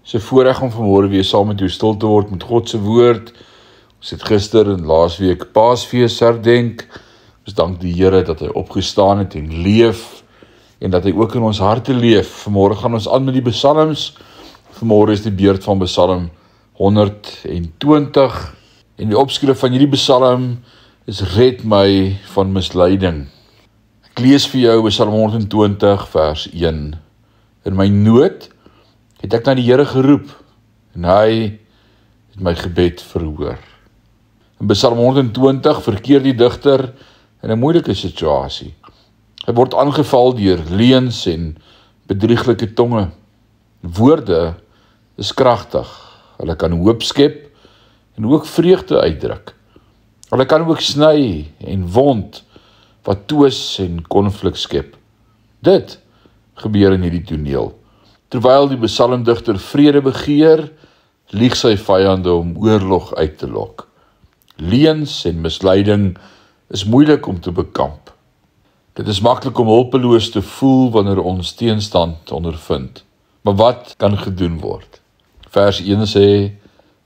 Dis 'n voorreg om vanmôre weer saam met jou stil te word met God se woord. Ons het gister en laasweek Paasfees herdenk. Ons dank die Here dat hy opgestaan het en leef en dat hy ook in ons harte leef. Vanmôre gaan ons aan met die psalms. Vanmôre is die beurt van Psalm 120 en die opskrif van hierdie psalm is Red my van misleiding. Ek lees vir jou Psalm 120 vers 1. In my nood het ek na die Here geroep en hy het my gebed verhoor. In Psalm 120 verkeer die digter in 'n moeilike situasie. Hy word aangeval deur leuns en bedrieglike tonge. Woorde is kragtig. Hulle kan hoop skep en ook vreugde uitdruk. Hulle kan ook sny en wond wat twis en konflik skep. Dit gebeur in hierdie toneel. Terwyl die psalmdigter vrede begeer, lieg sy vyande om oorlog uit te lok. Leuns en misleiding is moeilik om te bekamp. Dit is maklik om hulpeloos te voel wanneer ons teenstand ondervind. Maar wat kan gedoen word? Vers 1 sê,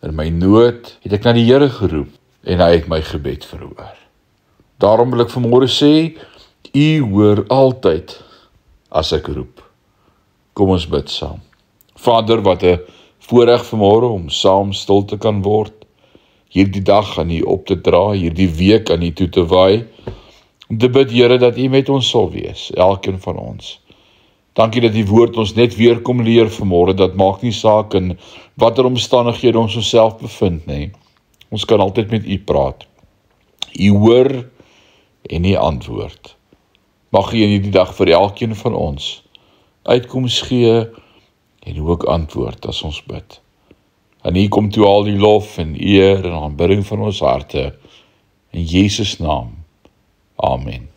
in my nood het ek na die Here geroep en hy het my gebed verhoor. Daarom wil ek vanmôre sê, U hoor altyd as ek roep. Kom ons bid saam. Vader, wat 'n voorreg vanmôre om saam stil te kan word. Hierdie dag aan U op te dra, hierdie week aan U toe te waai. Om te bid, Here, dat U met ons sal wees, elkeen van ons. Dankie dat die woord ons net weer kom leer vanmôre, dat maak nie saak in watter omstandighede ons onsself bevind nie. Ons kan altyd met U praat. U hoor en U antwoord. Mag U in hierdie dag vir elkeen van ons uitkoms gee en ook antwoord as ons bid. En hier kom toe al die lof en eer en aanbidding van ons harte. In Jesus naam. Amen.